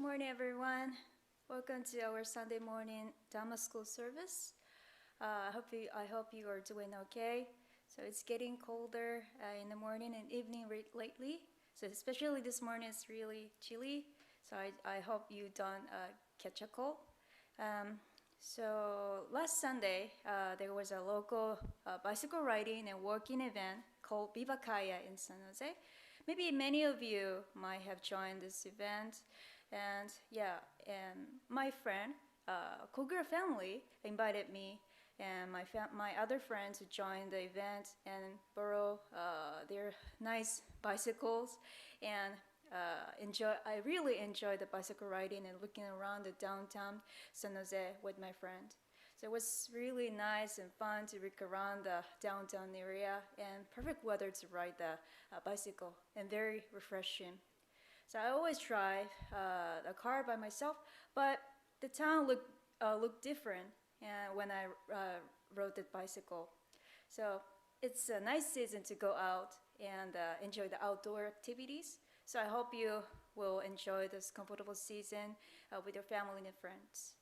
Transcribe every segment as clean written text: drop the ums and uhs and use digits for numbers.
Good morning, everyone. Welcome to our Sunday morning Dharma school service. I hope you are doing okay. So it's getting colder in the morning and evening lately. So especially this morning, it's really chilly. So I hope you don't catch a cold. So last Sunday, there was a local bicycle riding and walking event called Vivakaya in San Jose. Maybe many of you might have joined this event. And my friend, Kogura family invited me and my other friends to join the event and borrow their nice bicycles and I really enjoyed the bicycle riding and looking around the downtown San Jose with my friend. So it was really nice and fun to look around the downtown area and perfect weather to ride the bicycle and very refreshing. So I always drive a car by myself, but the town looked different when I rode the bicycle. So it's a nice season to go out and enjoy the outdoor activities. So I hope you will enjoy this comfortable season with your family and friends.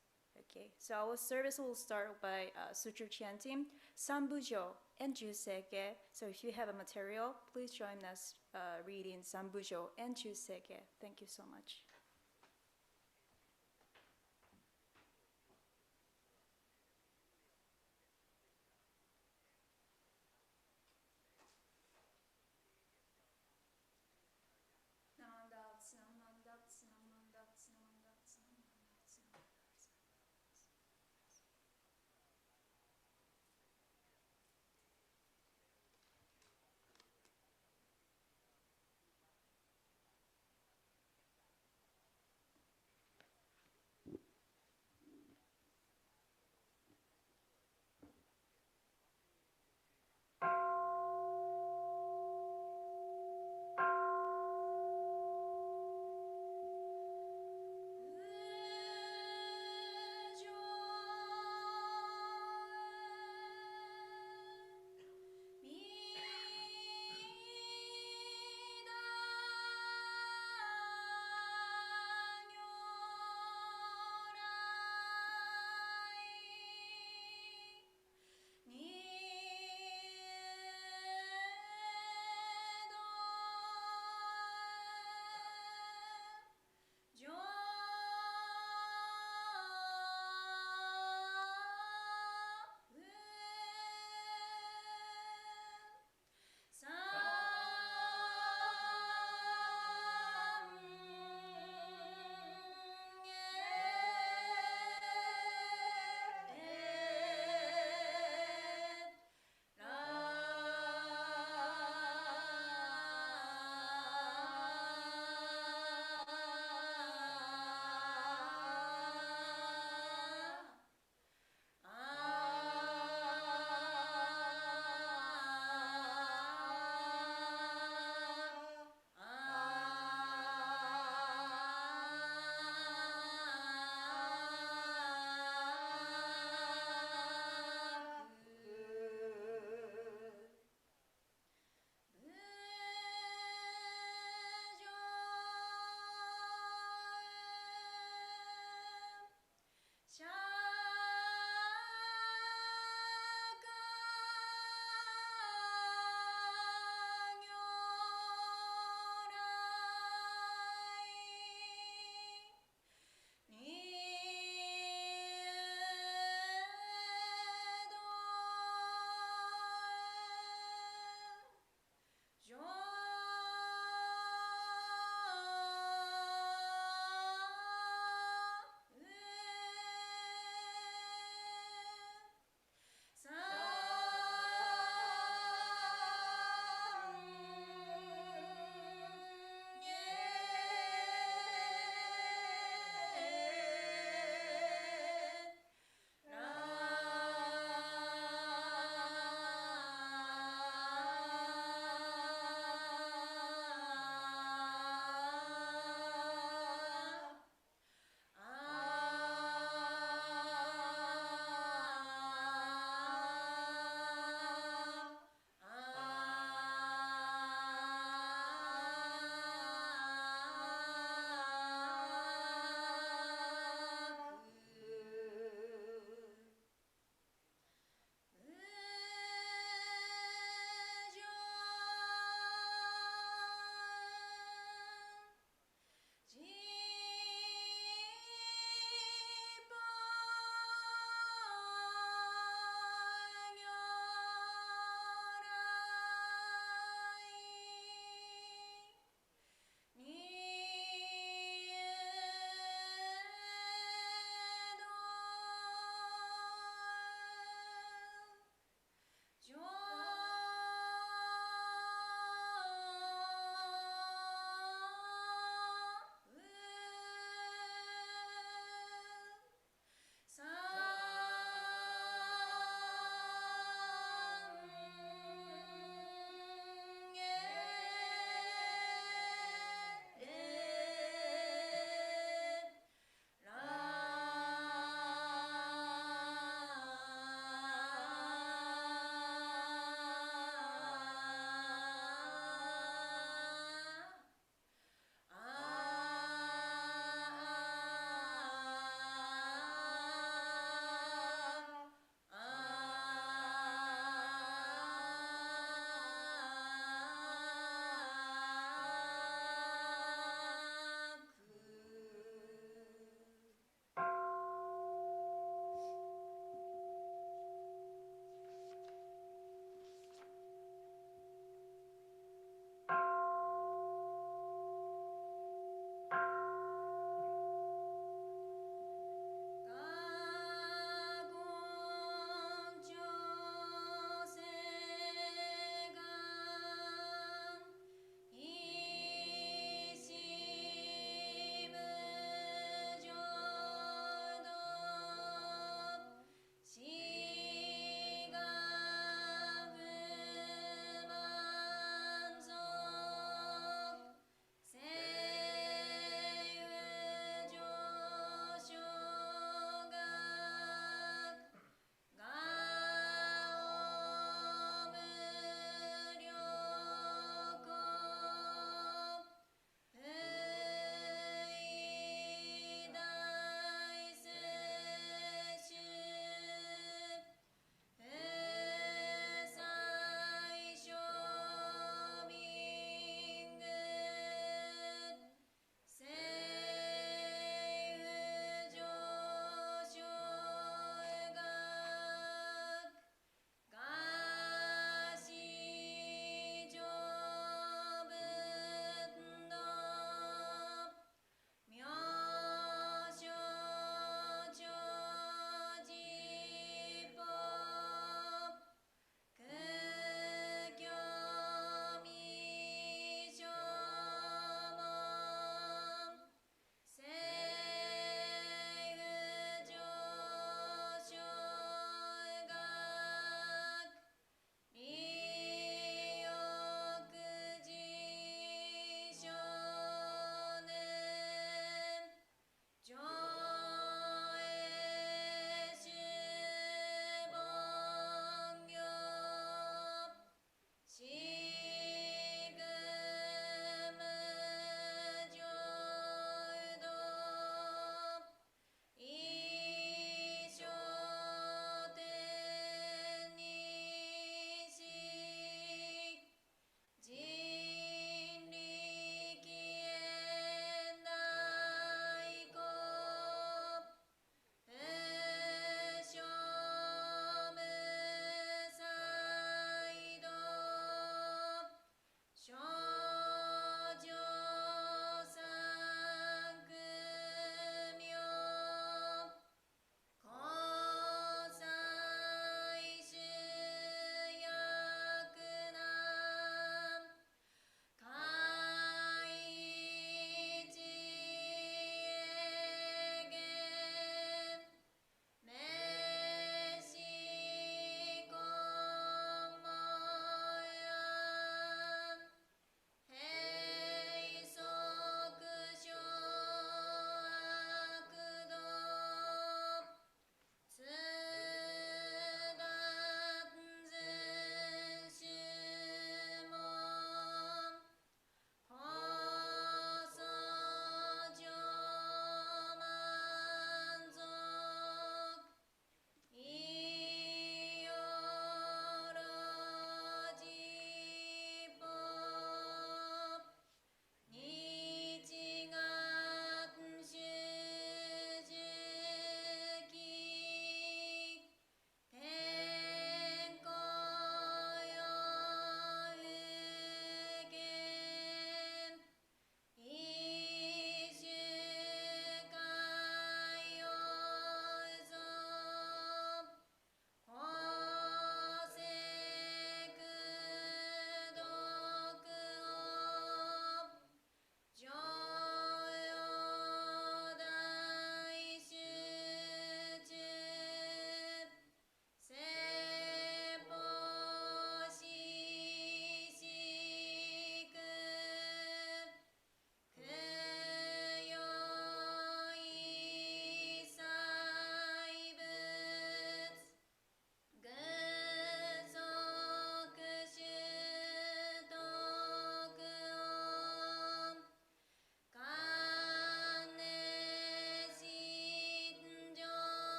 Okay, so our service will start by sutra chanting, Sambujo and Juseige. So if you have a material, please join us reading Sambujo and Juseige. Thank you so much.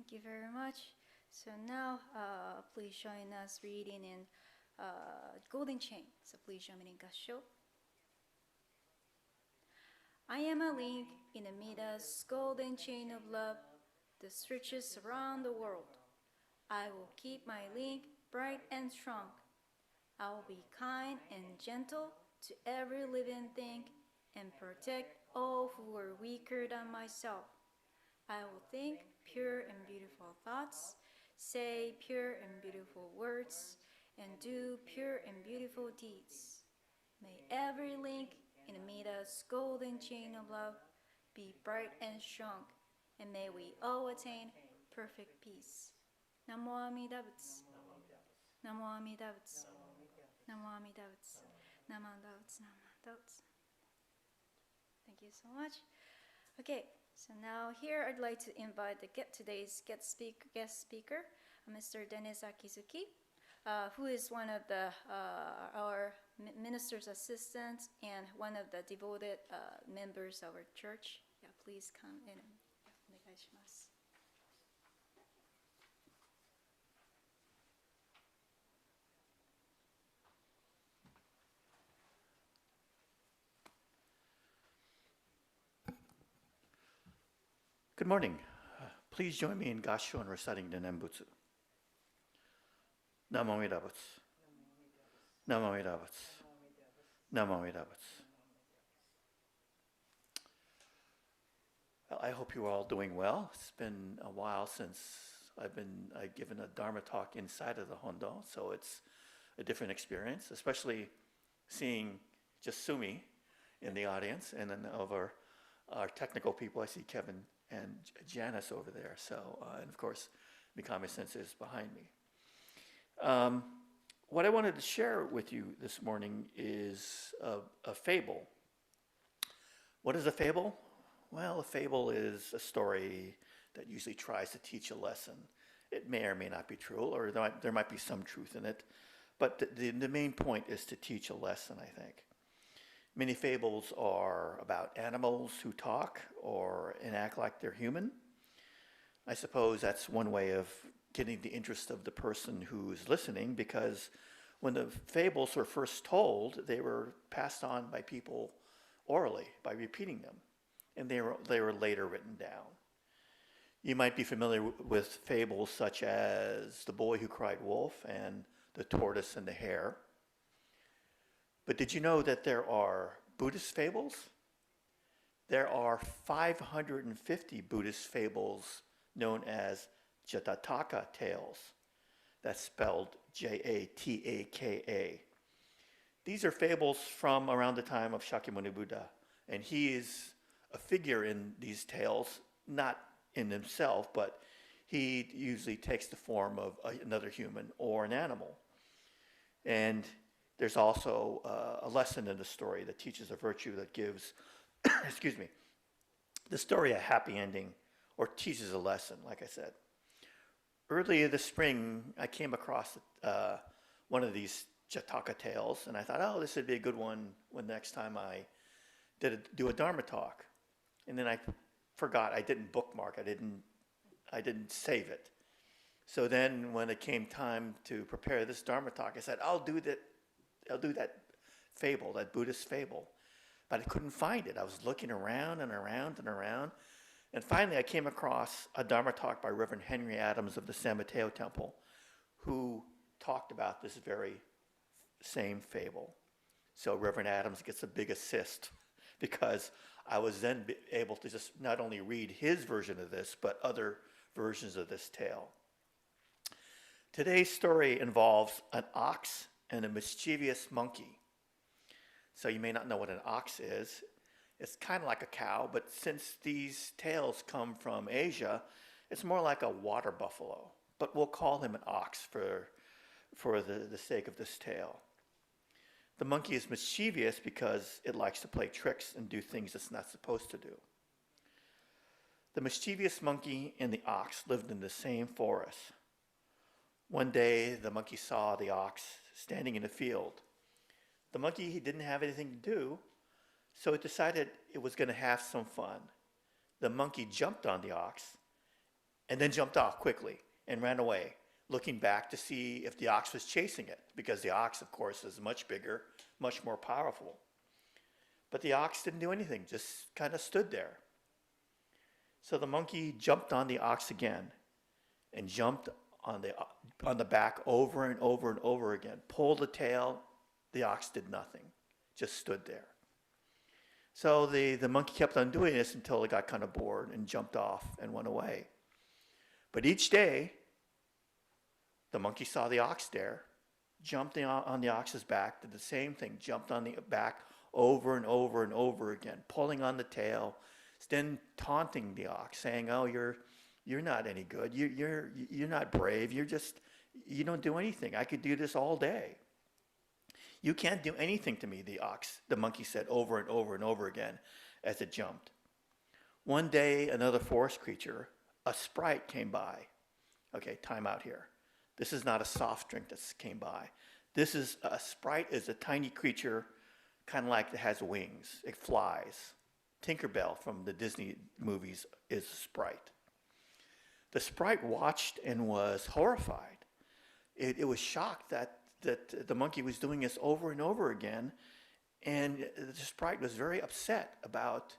Thank you very much. So now, please join us reading in Golden Chain. So please join me in Gassho. I am a link in the Mida's golden chain of love that stretches around the world. I will keep my link bright and strong. I will be kind and gentle to every living thing and protect all who are weaker than myself. I will think pure and beautiful thoughts, say pure and beautiful words, and do pure and beautiful deeds. May every link in Amida's golden chain of love be bright and strong, and may we all attain perfect peace. Namo Amida Butsu. Namo Amida Butsu. Namo Amida Butsu. Namo Amida Butsu. Namo Amida Butsu. Thank you so much. Okay, so now here I'd like to invite today's guest speaker, Mr. Dennis Akizuki, who is one of our minister's assistants and one of the devoted members of our church. Yeah, please come in. お願いします。Good morning. Please join me in Gassho and reciting the Nembutsu. Namo Amida Butsu. Namo Amida Butsu. Namo Amida Butsu. Well, I hope you are all doing well. It's been a while since I've given a Dharma talk inside of the Hondo, so it's a different experience, especially seeing just Sumi in the audience, and then of our technical people, I see Kevin and Janice over there. So, and of course, Mikame Sensei is behind me. What I wanted to share with you this morning is a fable. What is a fable? Well, a fable is a story that usually tries to teach a lesson. It may or may not be true, or there might be some truth in it, but the main point is to teach a lesson, I think. Many fables are about animals who talk and act like they're human. I suppose that's one way of getting the interest of the person who's listening, because when the fables were first told, they were passed on by people orally, by repeating them, and they were later written down. You might be familiar with fables such as The Boy Who Cried Wolf and The Tortoise and the Hare. But did you know that there are Buddhist fables? There are 550 Buddhist fables known as Jataka tales. That's spelled Jataka. These are fables from around the time of Shakyamuni Buddha, and he is a figure in these tales, not in himself, but he usually takes the form of another human or an animal. And there's also a lesson in the story that teaches a virtue that gives, excuse me, the story a happy ending or teaches a lesson, like I said. Earlier this spring, I came across one of these Jataka tales, and I thought, oh, this would be a good one when next time I do a Dharma talk. And then I forgot, I didn't bookmark, I didn't save it. So then when it came time to prepare this Dharma talk, I said, I'll do that fable, that Buddhist fable. But I couldn't find it. I was looking around and around and around. And finally, I came across a Dharma talk by Reverend Henry Adams of the San Mateo Temple, who talked about this very same fable. So Reverend Adams gets a big assist, because I was then able to just not only read his version of this, but other versions of this tale. Today's story involves an ox and a mischievous monkey. So you may not know what an ox is. It's kind of like a cow, but since these tales come from Asia, it's more like a water buffalo. But we'll call him an ox for the sake of this tale. The monkey is mischievous because it likes to play tricks and do things it's not supposed to do. The mischievous monkey and the ox lived in the same forest. One day, the monkey saw the ox standing in a field. The monkey, he didn't have anything to do, so it decided it was going to have some fun. The monkey jumped on the ox, and then jumped off quickly and ran away, looking back to see if the ox was chasing it, because the ox, of course, is much bigger, much more powerful. But the ox didn't do anything, just kind of stood there. So the monkey jumped on the ox again and jumped on the back over and over and over again, pulled the tail. The ox did nothing, just stood there. So the monkey kept on doing this until it got kind of bored and jumped off and went away. But each day, the monkey saw the ox there, jumped on the ox's back, did the same thing, jumped on the back over and over and over again, pulling on the tail, then taunting the ox, saying, "Oh, you're not any good. You're not brave. You don't do anything. I could do this all day. You can't do anything to me," the monkey said over and over and over again as it jumped. One day, another forest creature, a sprite, came by. Okay, time out here. This is not a soft drink that came by. A sprite is a tiny creature, kind of like it has wings. It flies. Tinkerbell from the Disney movies is a sprite. The sprite watched and was horrified. It was shocked that the monkey was doing this over and over again, and the sprite was very upset about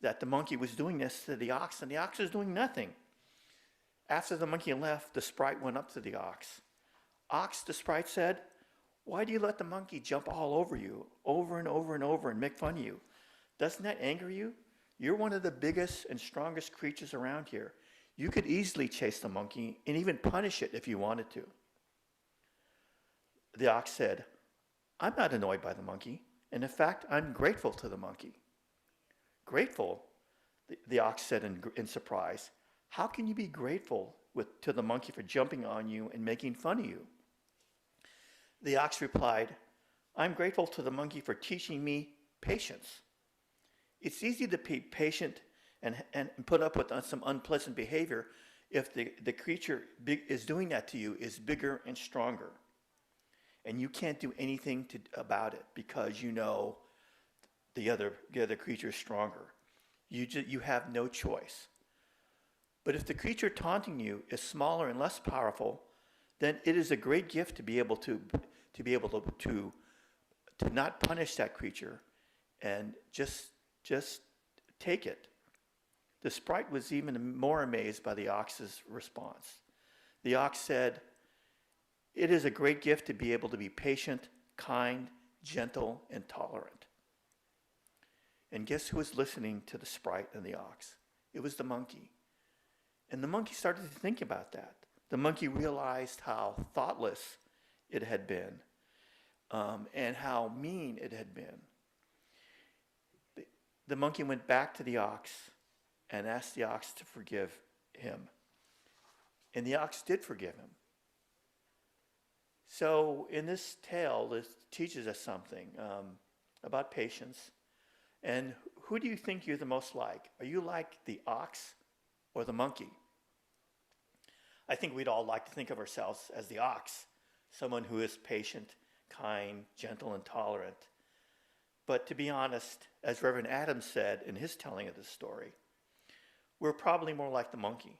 that the monkey was doing this to the ox, and the ox was doing nothing. After the monkey left, the sprite went up to the ox. "Ox," the sprite said, "why do you let the monkey jump all over you, over and over and over, and make fun of you? Doesn't that anger you? You're one of the biggest and strongest creatures around here. You could easily chase the monkey and even punish it if you wanted to." The ox said, "I'm not annoyed by the monkey, and in fact, I'm grateful to the monkey." "Grateful?" the ox said in surprise. "How can you be grateful to the monkey for jumping on you and making fun of you?" The ox replied, "I'm grateful to the monkey for teaching me patience. It's easy to be patient and put up with some unpleasant behavior if the creature is doing that to you is bigger and stronger. And you can't do anything about it because you know the other creature is stronger. You have no choice. But if the creature taunting you is smaller and less powerful, then it is a great gift to be able to not punish that creature and just take it." The sprite was even more amazed by the ox's response. The ox said, "It is a great gift to be able to be patient, kind, gentle, and tolerant." And guess who was listening to the sprite and the ox? It was the monkey. And the monkey started to think about that. The monkey realized how thoughtless it had been, and how mean it had been. The monkey went back to the ox and asked the ox to forgive him. And the ox did forgive him. So in this tale, this teaches us something about patience. And who do you think you're the most like? Are you like the ox or the monkey? I think we'd all like to think of ourselves as the ox, someone who is patient, kind, gentle, and tolerant. But to be honest, as Reverend Adams said in his telling of this story, we're probably more like the monkey.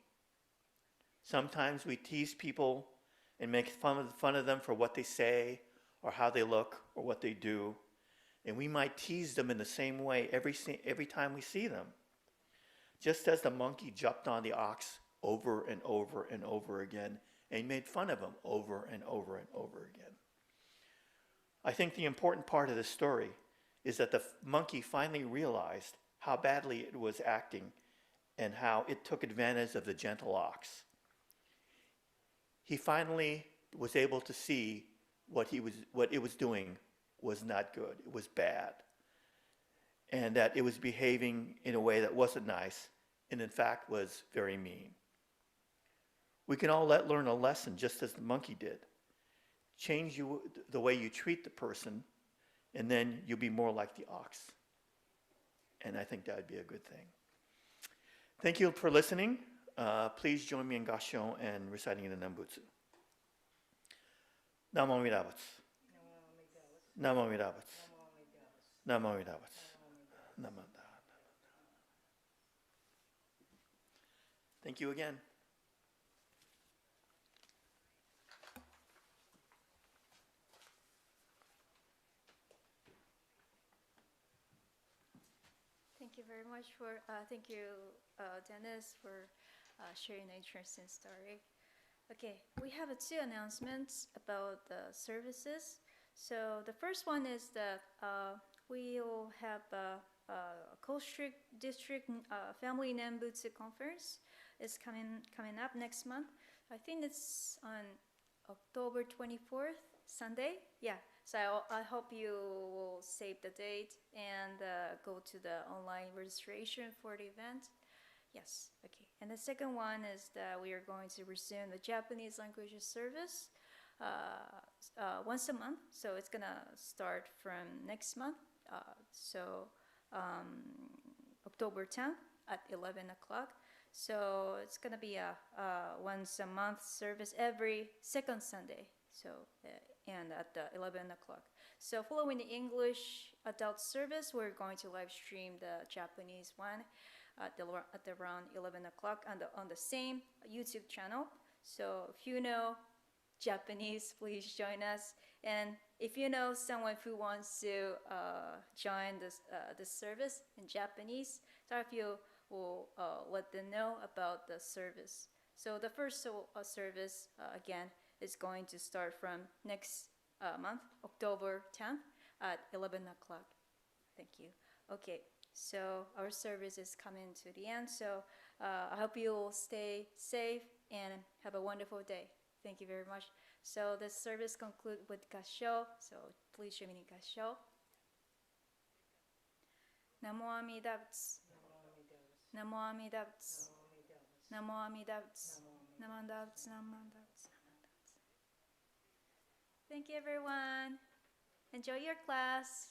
Sometimes we tease people and make fun of them for what they say or how they look or what they do. And we might tease them in the same way every time we see them. Just as the monkey jumped on the ox over and over and over again and made fun of him over and over and over again. I think the important part of this story is that the monkey finally realized how badly it was acting and how it took advantage of the gentle ox. He finally was able to see what it was doing was not good. It was bad. And that it was behaving in a way that wasn't nice and in fact was very mean. We can all learn a lesson just as the monkey did. Change the way you treat the person, and then you'll be more like the ox. And I think that would be a good thing. Thank you for listening. Please join me in Gassho and reciting the Nembutsu. Namo Amitabutsu. Namo Amitabutsu. Namo Amitabutsu. Namo Amitabutsu. Thank you again. Thank you very much for, thank you, Dennis, for sharing the interesting story. Okay, we have two announcements about the services. So the first one is that we'll have a Kostric District Family Nembutsu Conference. It's coming up next month. I think it's on October 24th, Sunday. Yeah, so I hope you will save the date and go to the online registration for the event. Yes, okay. And the second one is that we are going to resume the Japanese language service once a month. So it's gonna start from next month. October 10th at 11 o'clock. So it's gonna be a once a month service every second Sunday. So and at 11 o'clock. So following the English adult service, we're going to live stream the Japanese one at around 11 o'clock on the same YouTube channel. So if you know Japanese, please join us. And if you know someone who wants to join this service in Japanese, so if you will let them know about the service. So the first service, again, is going to start from next month, October 10th at 11 o'clock. Thank you. Okay, so our service is coming to the end. So I hope you will stay safe and have a wonderful day. Thank you very much. So this service concludes with Gassho. So please join me in Gassho. Namo Amida Butsu. Namo Amida Butsu. Namo Amida Butsu. Namo Amida Butsu. Namo Amida Butsu. Thank you, everyone. Enjoy your class.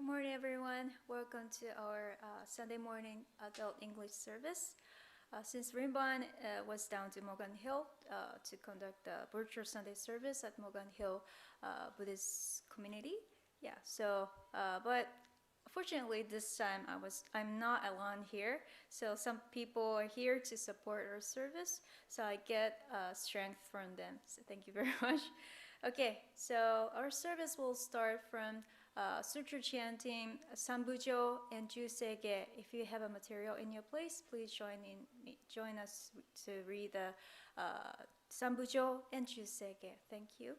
Good morning, everyone. Welcome to our Sunday morning adult English service. Since Rinban was down to Morgan Hill to conduct the virtual Sunday service at Morgan Hill Buddhist community, but fortunately this time I'm not alone here. So some people are here to support our service, so I get strength from them. So thank you very much. Okay, so our service will start from sutra chanting, Sambujo, and Juseige. If you have a material in your place, please join us to read the Sambujo and Juseige. Thank you.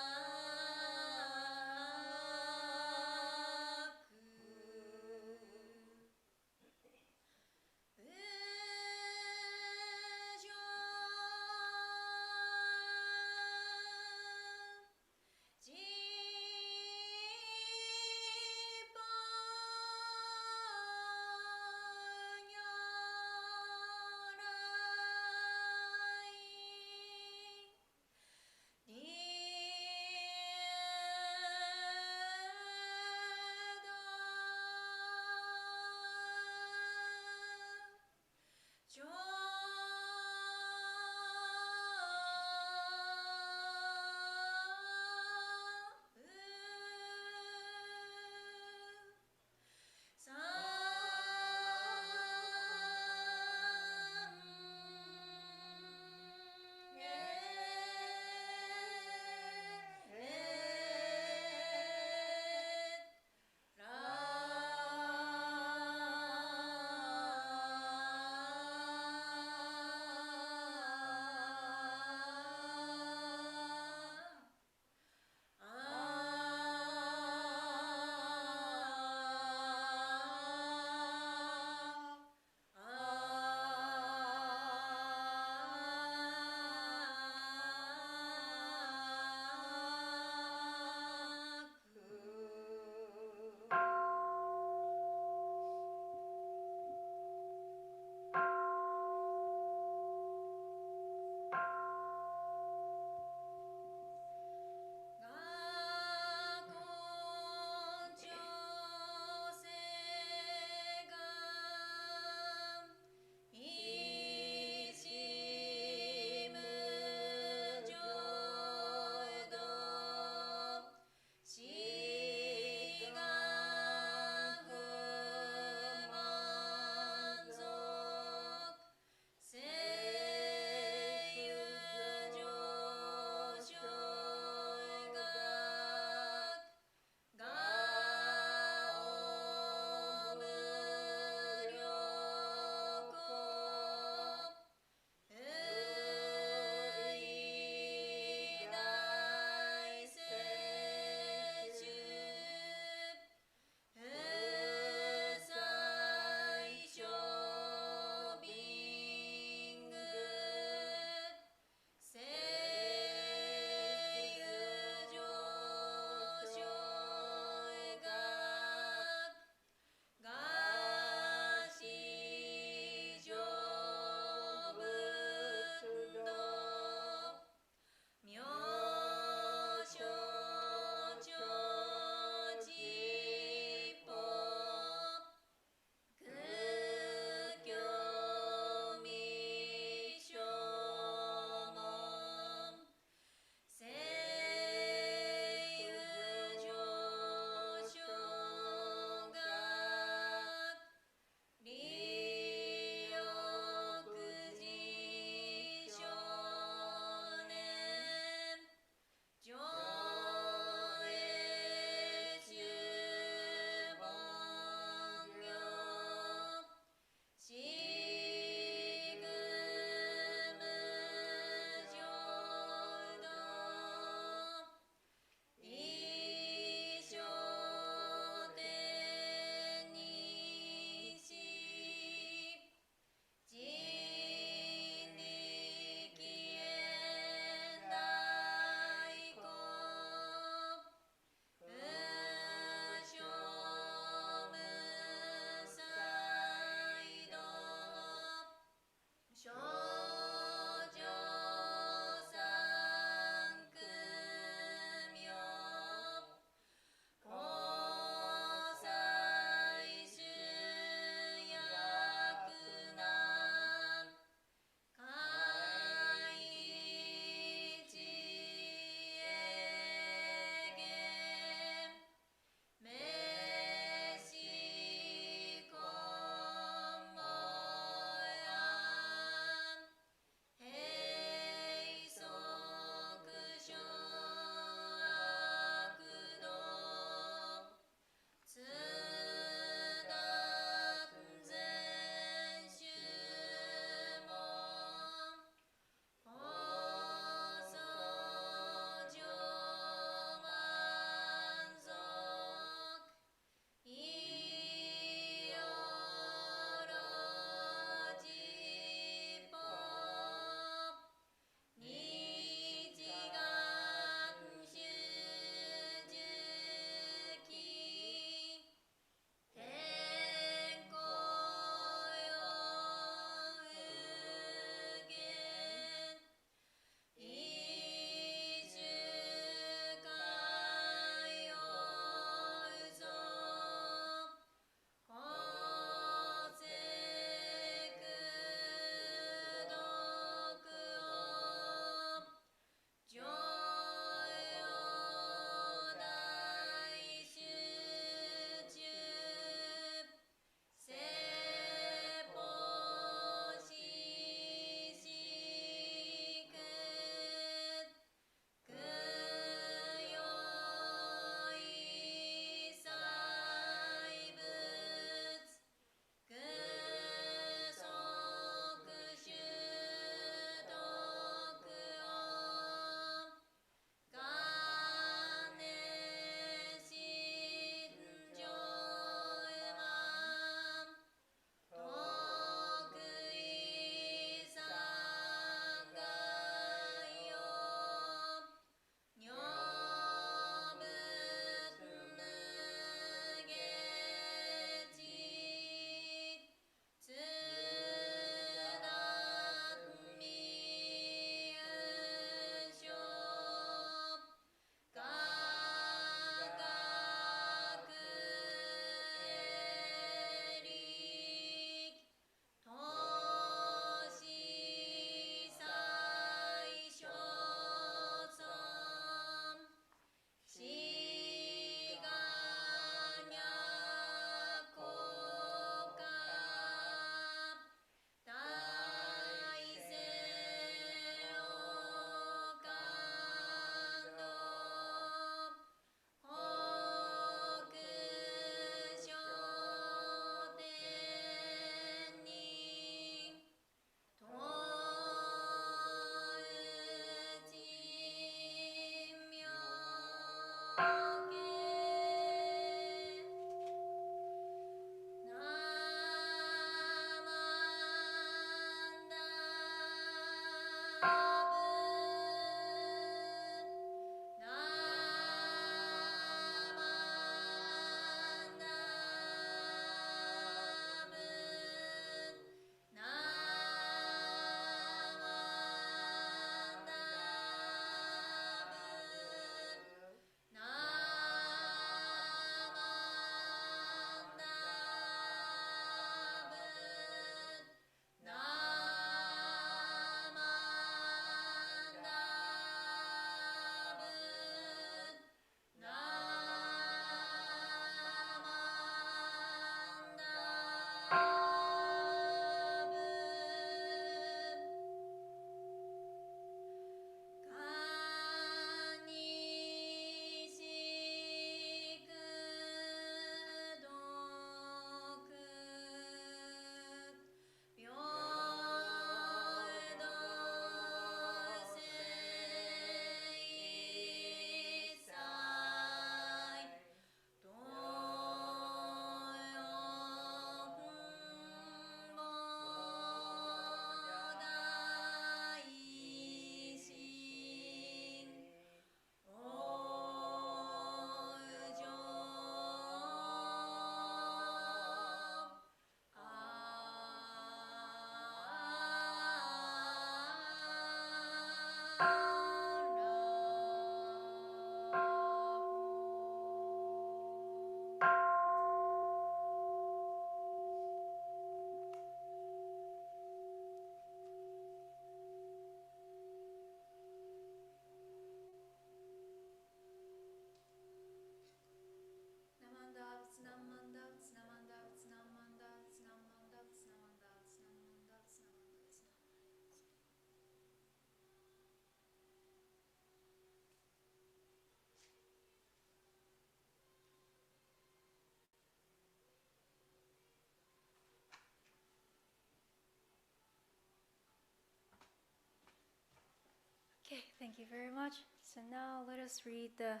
Okay, thank you very much. So now let us read the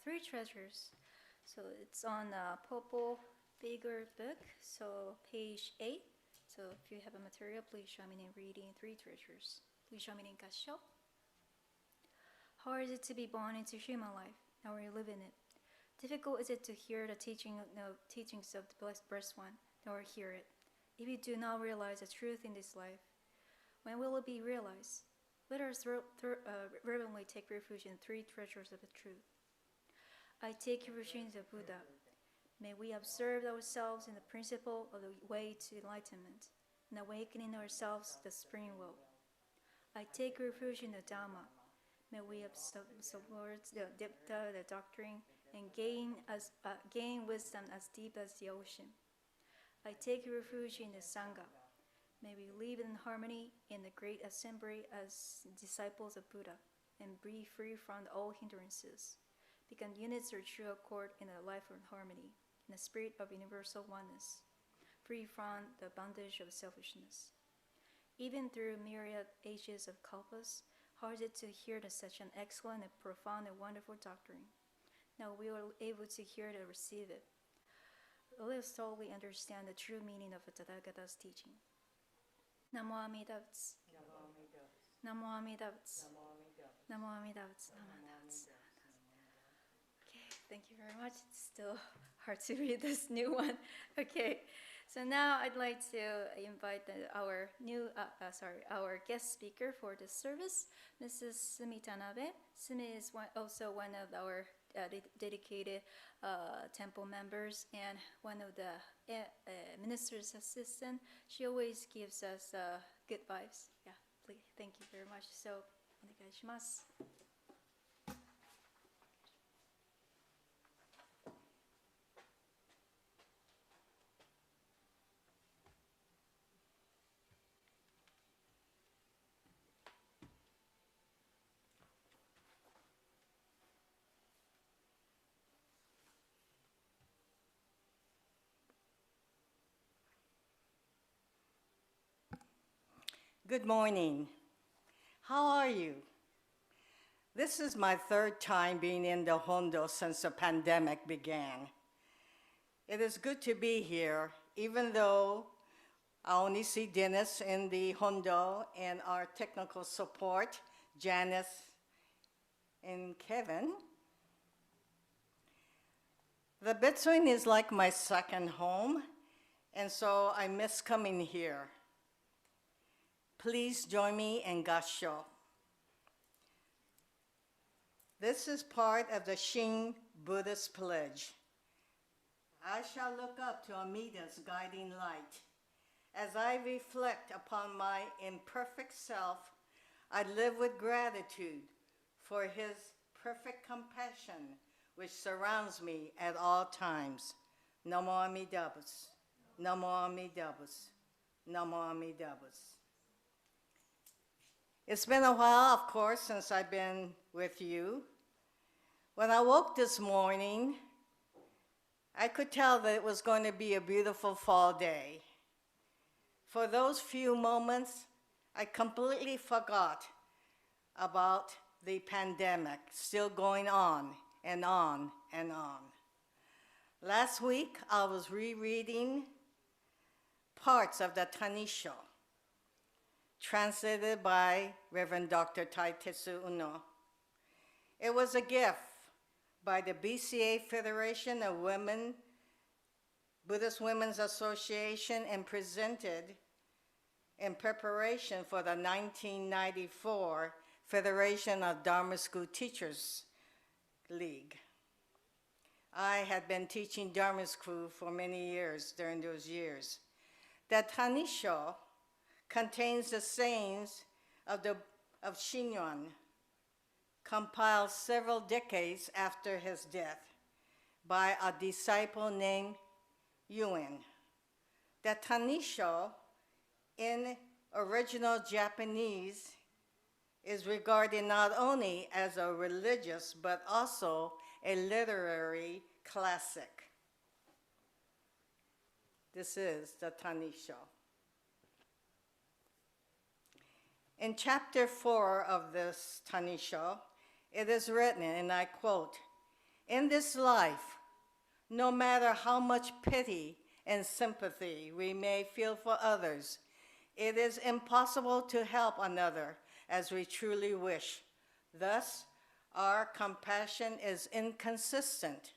three treasures. So it's on purple bigger book, so page 8. So if you have a material, please join me in reading three treasures. Please join me in Gassho. How is it to be born into human life? Now we live in it. Difficult is it to hear the teachings of the Blessed One, nor hear it. If you do not realize the truth in this life, when will it be realized? Let us reverently take refuge in three treasures of the truth. I take refuge in the Buddha. May we observe ourselves in the principle of the way to enlightenment, and awakening ourselves to the spring will. I take refuge in the Dharma. May we absorb the depth of the doctrine and gain wisdom as deep as the ocean. I take refuge in the Sangha. May we live in harmony in the great assembly as disciples of Buddha and be free from all hindrances. Become units of true accord in a life of harmony, in a spirit of universal oneness, free from the bondage of selfishness. Even through myriad ages of kalpas, how is it to hear such an excellent and profound and wonderful doctrine? Now we are able to hear it and receive it. Let us thoroughly understand the true meaning of the Tathagata's teaching. Namo Amida Butsu. Namo Amida Butsu. Namo Amida Butsu. Namo Amida Butsu. Okay, thank you very much. It's still hard to read this new one. Okay, so now I'd like to invite our our guest speaker for this service, Mrs. Sumi Tanabe. Sumi is also one of our dedicated temple members and one of the minister's assistant. She always gives us good vibes. Yeah, please, thank you very much. So, お願いします。Good morning. How are you? This is my third time being in the Hondo since the pandemic began. It is good to be here, even though I only see Dennis in the Hondo and our technical support, Janice and Kevin. The Betsuin is like my second home, and so I miss coming here. Please join me in Gassho. This is part of the Shin Buddhist pledge. I shall look up to Amida's guiding light. As I reflect upon my imperfect self, I live with gratitude for his perfect compassion, which surrounds me at all times. Namo Amida Butsu. Namo Amida Butsu. Namo Amida Butsu. It's been a while, of course, since I've been with you. When I woke this morning, I could tell that it was going to be a beautiful fall day. For those few moments, I completely forgot about the pandemic still going on and on and on. Last week, I was rereading parts of the Tanisho, translated by Reverend Dr. Taitetsu Uno. It was a gift by the BCA Federation of Women, Buddhist Women's Association, and presented in preparation for the 1994 Federation of Dharma School Teachers League. I had been teaching Dharma School for many years during those years. The Tanisho contains the sayings of Shinyuan, compiled several decades after his death by a disciple named Yuen. The Tanisho, in original Japanese, is regarded not only as a religious but also a literary classic. This is the Tanisho. In chapter 4 of this Tanisho, it is written, and I quote, "In this life, no matter how much pity and sympathy we may feel for others, it is impossible to help another as we truly wish. Thus, our compassion is inconsistent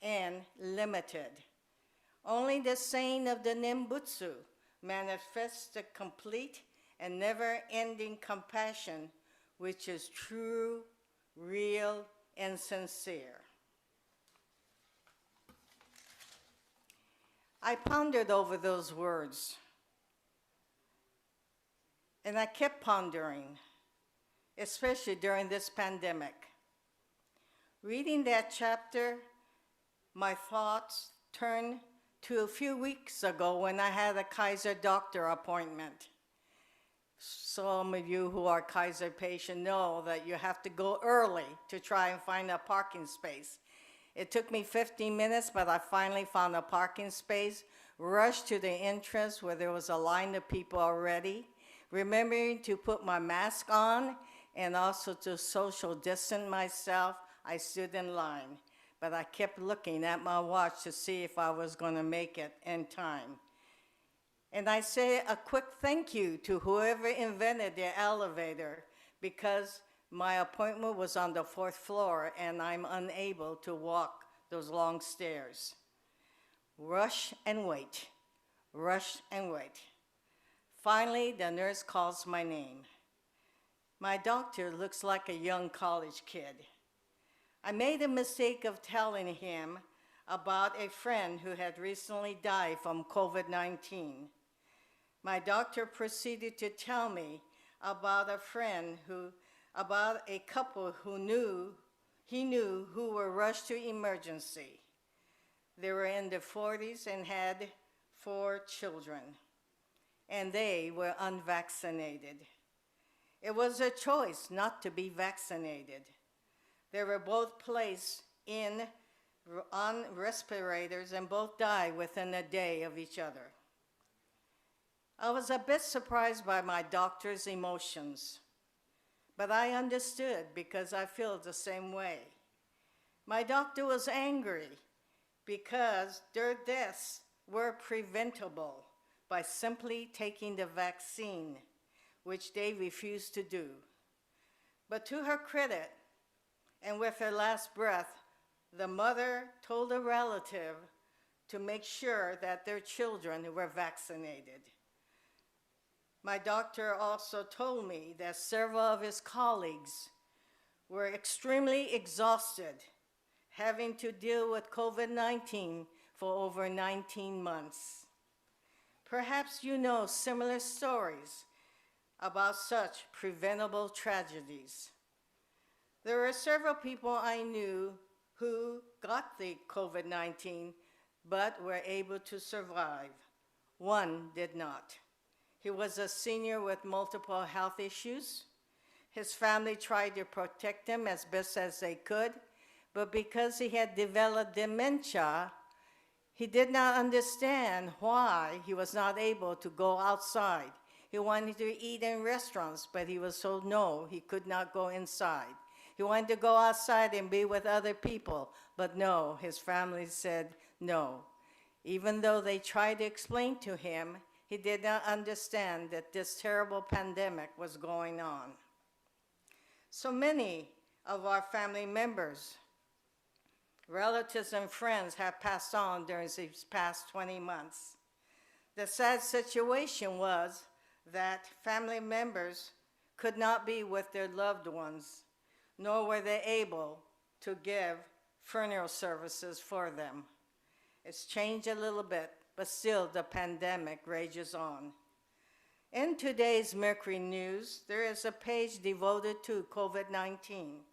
and limited. Only the saying of the Nimbutsu manifests the complete and never-ending compassion, which is true, real, and sincere." I pondered over those words, and I kept pondering, especially during this pandemic. Reading that chapter, my thoughts turned to a few weeks ago when I had a Kaiser doctor appointment. Some of you who are Kaiser patients know that you have to go early to try and find a parking space. It took me 15 minutes, but I finally found a parking space, rushed to the entrance where there was a line of people already, remembering to put my mask on and also to social distance myself. I stood in line, but I kept looking at my watch to see if I was going to make it in time. And I say a quick thank you to whoever invented the elevator, because my appointment was on the 4th floor and I'm unable to walk those long stairs. Rush and wait, rush and wait. Finally, the nurse calls my name. My doctor looks like a young college kid. I made a mistake of telling him about a friend who had recently died from COVID-19. My doctor proceeded to tell me about about a couple he knew who were rushed to emergency. They were in their 40s and had 4 children, and they were unvaccinated. It was a choice not to be vaccinated. They were both placed on respirators and both died within a day of each other. I was a bit surprised by my doctor's emotions, but I understood because I feel the same way. My doctor was angry because their deaths were preventable by simply taking the vaccine, which they refused to do. But to her credit, and with her last breath, the mother told a relative to make sure that their children were vaccinated. My doctor also told me that several of his colleagues were extremely exhausted, having to deal with COVID-19 for over 19 months. Perhaps you know similar stories about such preventable tragedies. There were several people I knew who got the COVID-19 but were able to survive. One did not. He was a senior with multiple health issues. His family tried to protect him as best as they could, but because he had developed dementia, he did not understand why he was not able to go outside. He wanted to eat in restaurants, but he was told no, he could not go inside. He wanted to go outside and be with other people, but no, his family said no. Even though they tried to explain to him, he did not understand that this terrible pandemic was going on. So many of our family members, relatives, and friends have passed on during these past 20 months. The sad situation was that family members could not be with their loved ones, nor were they able to give funeral services for them. It's changed a little bit, but still the pandemic rages on. In today's Mercury News, there is a page devoted to COVID-19.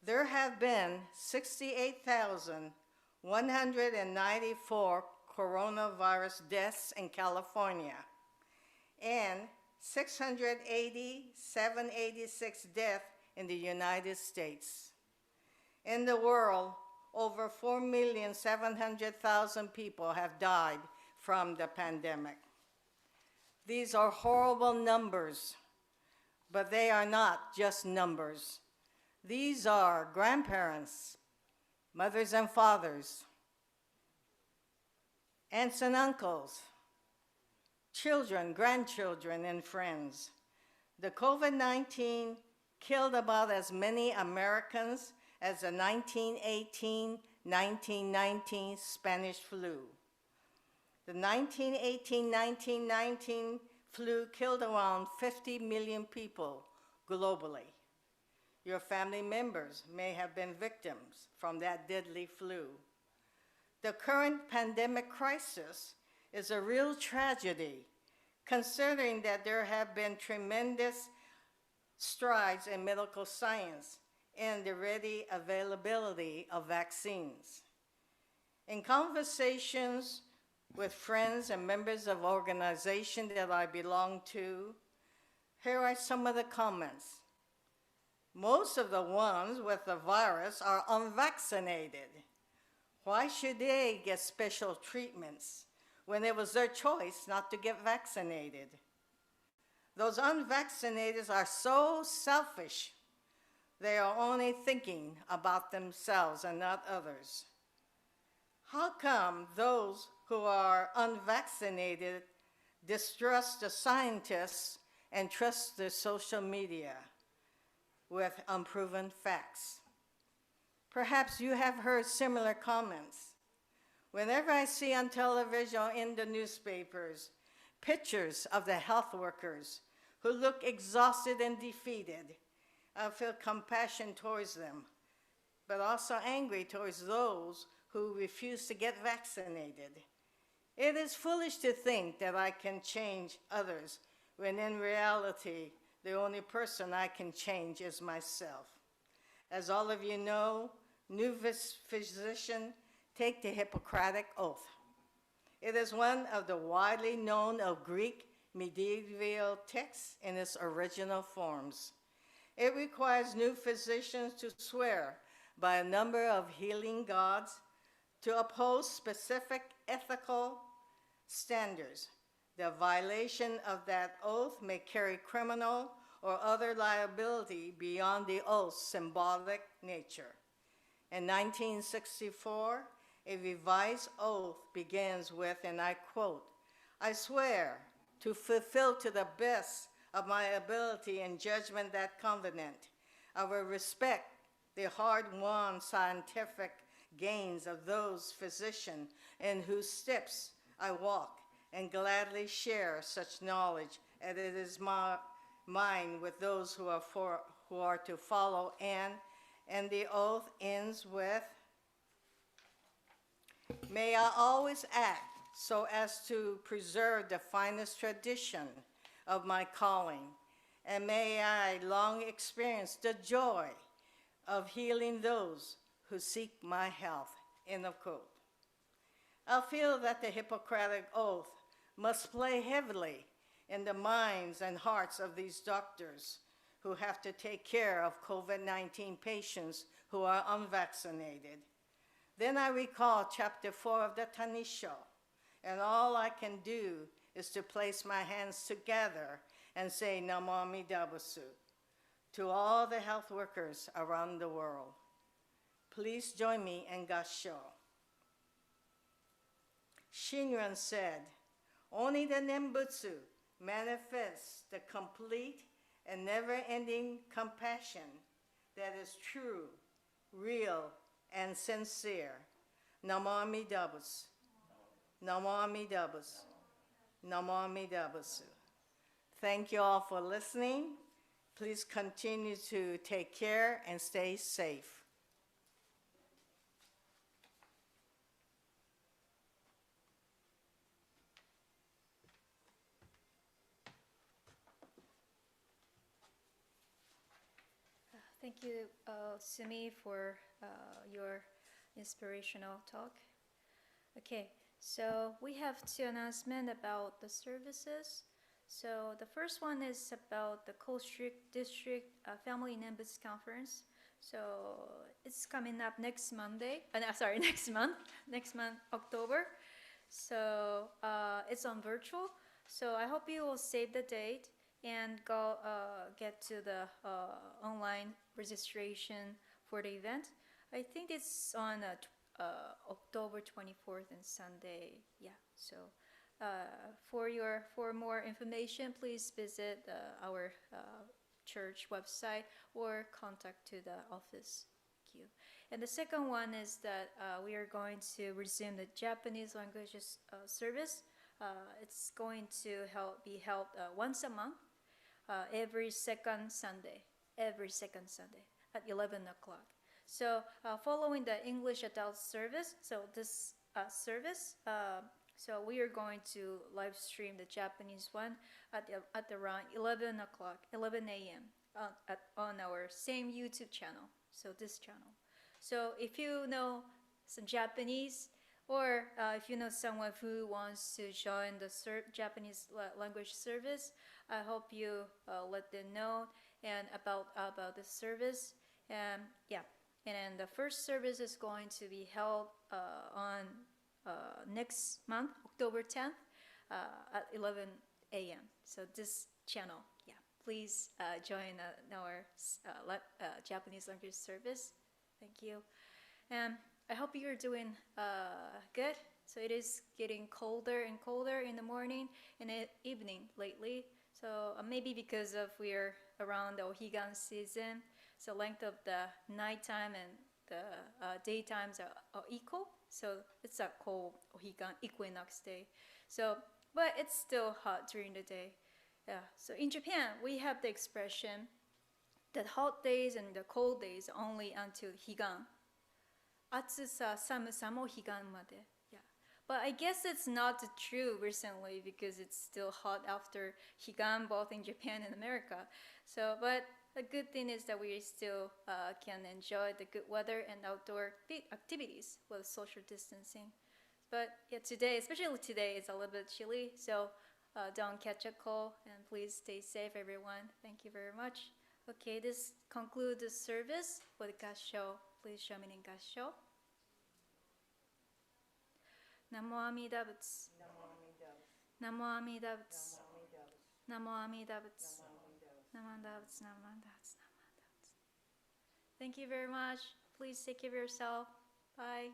There have been 68,194 coronavirus deaths in California and 686 deaths in the United States. In the world, over 4,700,000 people have died from the pandemic. These are horrible numbers, but they are not just numbers. These are grandparents, mothers and fathers, aunts and uncles, children, grandchildren, and friends. The COVID-19 killed about as many Americans as the 1918-1919 Spanish flu. The 1918-1919 flu killed around 50 million people globally. Your family members may have been victims from that deadly flu. The current pandemic crisis is a real tragedy, considering that there have been tremendous strides in medical science and the ready availability of vaccines. In conversations with friends and members of organizations that I belong to, here are some of the comments. Most of the ones with the virus are unvaccinated. Why should they get special treatments when it was their choice not to get vaccinated? Those unvaccinated are so selfish. They are only thinking about themselves and not others. How come those who are unvaccinated distrust the scientists and trust the social media with unproven facts? Perhaps you have heard similar comments. Whenever I see on television or in the newspapers pictures of the health workers who look exhausted and defeated, I feel compassion towards them, but also angry towards those who refuse to get vaccinated. It is foolish to think that I can change others when in reality, the only person I can change is myself. As all of you know, new physicians take the Hippocratic Oath. It is one of the widely known of Greek medieval texts in its original forms. It requires new physicians to swear by a number of healing gods to uphold specific ethical standards. The violation of that oath may carry criminal or other liability beyond the oath's symbolic nature. In 1964, a revised oath begins with, and I quote, "I swear to fulfill to the best of my ability and judgment that covenant. I will respect the hard-won scientific gains of those physicians in whose steps I walk, and gladly share such knowledge as it is mine with those who are to follow." And the oath ends with, "May I always act so as to preserve the finest tradition of my calling, and may I long experience the joy of healing those who seek my health." End of quote. I feel that the Hippocratic Oath must play heavily in the minds and hearts of these doctors who have to take care of COVID-19 patients who are unvaccinated. Then I recall chapter 4 of the Tanisho, and all I can do is to place my hands together and say Namo Amida Butsu to all the health workers around the world. Please join me in Gassho. Shinran said, "Only the Nembutsu manifests the complete and never-ending compassion that is true, real, and sincere. Namo Amida Butsu. Namo Amida Butsu. Namo Amida Butsu." Thank you all for listening. Please continue to take care and stay safe. Thank you, Sumi, for your inspirational talk. Okay, so we have two announcements about the services. So the first one is about the Cold District Family Nimbus Conference. So it's coming up next Monday. Next month, October. So it's on virtual. So I hope you will save the date and go get to the online registration for the event. I think it's on October 24th and Sunday. Yeah. So for more information, please visit our church website or contact to the office. Thank you. And the second one is that we are going to resume the Japanese language service. It's going to be held once a month, every second Sunday at 11 o'clock. So following the English adult service, so this service, so we are going to live stream the Japanese one at around 11 o'clock, 11 a.m. On our same YouTube channel, so this channel. So if you know some Japanese, or if you know someone who wants to join the Japanese language service, I hope you let them know and about the service. And yeah, and then the first service is going to be held on next month, October 10th, at 11 a.m. So this channel, yeah, please join our Japanese language service. Thank you. And I hope you're doing good. So it is getting colder and colder in the morning and evening lately. So maybe because of we're around the Ohigan season, so length of the nighttime and the daytimes are equal. So it's a cold Ohigan equinox day. So, but it's still hot during the day. Yeah. So in Japan, we have the expression that hot days and the cold days only until Higan. 暑さ、寒さも彼岸まで. Yeah. But I guess it's not true recently because it's still hot after Higan, both in Japan and America. So, but the good thing is that we still can enjoy the good weather and outdoor activities with social distancing. But yeah, today, especially today, it's a little bit chilly. So don't catch a cold and please stay safe, everyone. Thank you very much. Okay, this concludes the service with Gassho. Please join me in Gassho. Namo Amida Butsu. Namo Amida Butsu. Namo Amida Butsu. Namo Amida Butsu. Namo Amida Butsu. Thank you very much. Please take care of yourself. Bye.